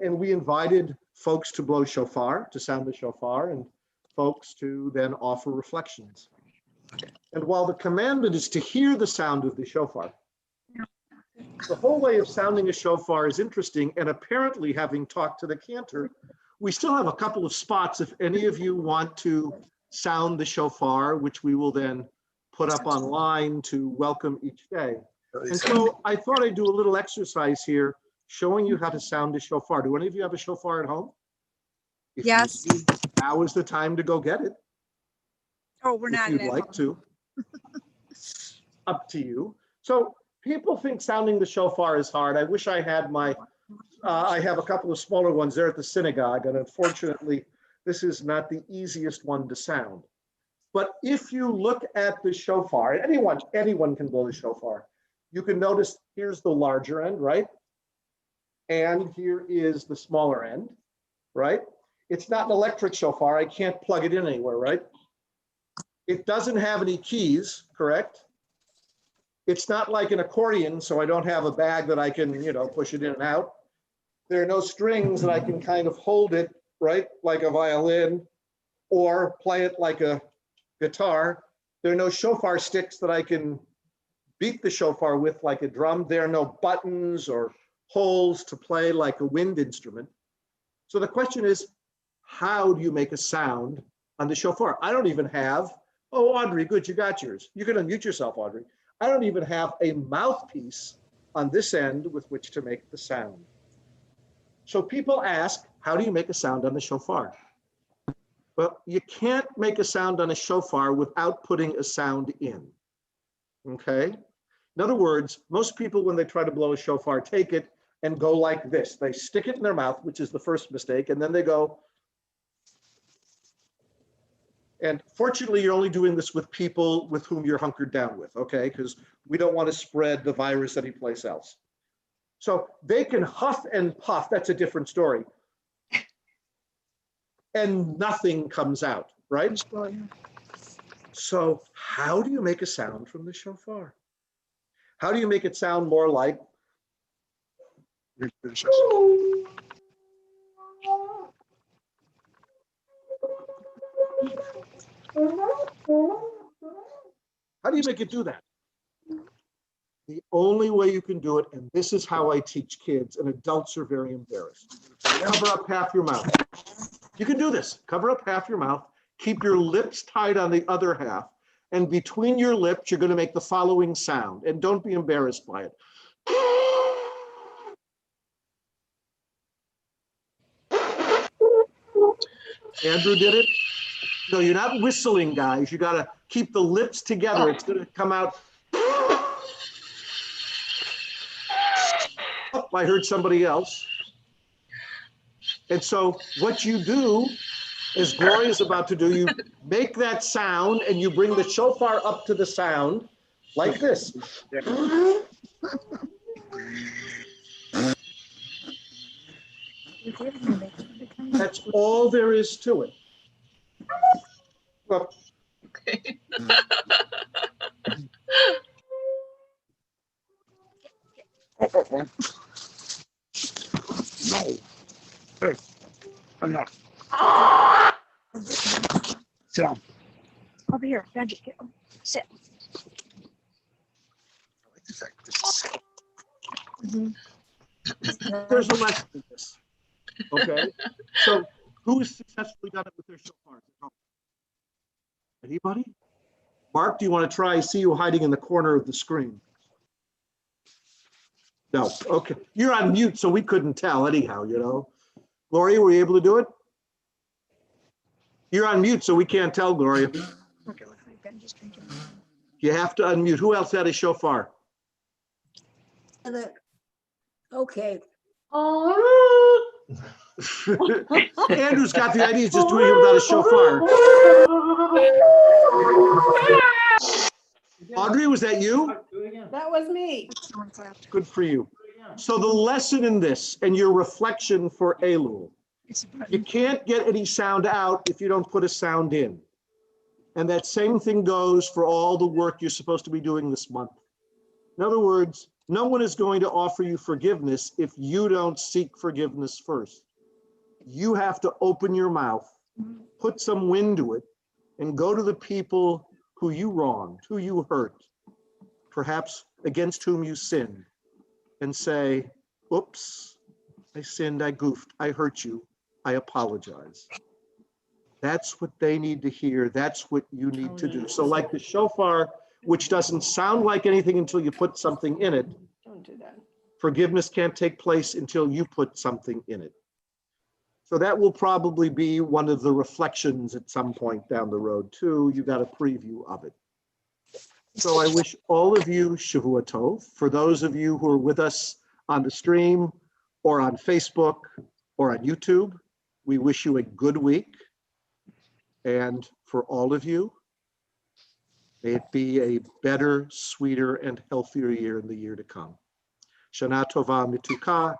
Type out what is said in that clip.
And we invited folks to blow shofar, to sound the shofar, and folks to then offer reflections. And while the commandment is to hear the sound of the shofar, the whole way of sounding a shofar is interesting. And apparently, having talked to the cantor, we still have a couple of spots if any of you want to sound the shofar, which we will then put up online to welcome each day. And so I thought I'd do a little exercise here showing you how to sound a shofar. Do any of you have a shofar at home? If Yes. you do, now is the time to go get it. Oh, we're not. If you'd like to. Up to you. So people think sounding the shofar is hard. I wish I had my, I have a couple of smaller ones there at the synagogue, and unfortunately, this is not the easiest one to sound. But if you look at the shofar, anyone can blow the shofar. You can notice here's the larger end, right? And here is the smaller end, right? It's not an electric shofar. I can't plug it in anywhere, right? It doesn't have any keys, correct? It's not like an accordion, so I don't have a bag that I can, push it in and out. There are no strings that I can kind of hold it, right? Like a violin, or play it like a guitar. There are no shofar sticks that I can beat the shofar with like a drum. There are no buttons or holes to play like a wind instrument. So the question is, how do you make a sound on the shofar? I don't even have, oh, Audrey, good, you got yours. You can unmute yourself, Audrey. I don't even have a mouthpiece on this end with which to make the sound. So people ask, how do you make a sound on the shofar? Well, you can't make a sound on a shofar without putting a sound in, okay? In other words, most people, when they try to blow a shofar, take it and go like this. They stick it in their mouth, which is the first mistake, and then they go. And fortunately, you're only doing this with people with whom you're hunkered down with, okay? Because we don't want to spread the virus anyplace else. So they can huff and puff, that's a different story. And nothing comes out, right? So how do you make a sound from the shofar? How do you make it sound more like? How do you make it do that? The only way you can do it, and this is how I teach kids, and adults are very embarrassed. Cover up half your mouth. You can do this. Cover up half your mouth. Keep your lips tied on the other half. And between your lips, you're going to make the following sound. And don't be embarrassed by it. Andrew did it? No, you're not whistling, guys. You got to keep the lips together. It's going to come out. Oh, I heard somebody else. And so what you do, as Gloria's about to do, you make that sound and you bring the shofar up to the sound like this. That's all there is to it. Well, Okay. No. Hey, enough. Sit down. Over here, Benji, sit. there's a lesson in this. Okay. So who's successfully done it with their shofars at home? Anybody? Mark, do you want to try? I see you hiding in the corner of the screen. No. Okay. You're on mute, so we couldn't tell anyhow, Gloria, were you able to do it? You're on mute, so we can't tell, Gloria. Okay, look like Benji's drinking. You have to unmute. Who else had a shofar? Okay. Andrew's got the idea, he's just doing it without a shofar. Audrey, was that you? That was me. Good for you. So the lesson in this, and your reflection for Elul, you can't get any sound out if you don't put a sound in. And that same thing goes for all the work you're supposed to be doing this month. In other words, No one is going to offer you forgiveness if you don't seek forgiveness first. You have to open your mouth, put some wind to it, and go to the people who you wronged, who you hurt, perhaps against whom you sinned, and say, oops, I sinned, I goofed, I hurt you, I apologize. That's what they need to hear. That's what you need to do. So like the shofar, which doesn't sound like anything until you put something in it, Don't do that. forgiveness can't take place until you put something in it. So that will probably be one of the reflections at some point down the road too. You got a preview of it. So I wish all of you Shavua Tov. For those of you who are with us on the stream or on Facebook or on YouTube, we wish you a good week. And for all of you, may it be a better, sweeter, and healthier year in the year to come. Shana Tova Mituka,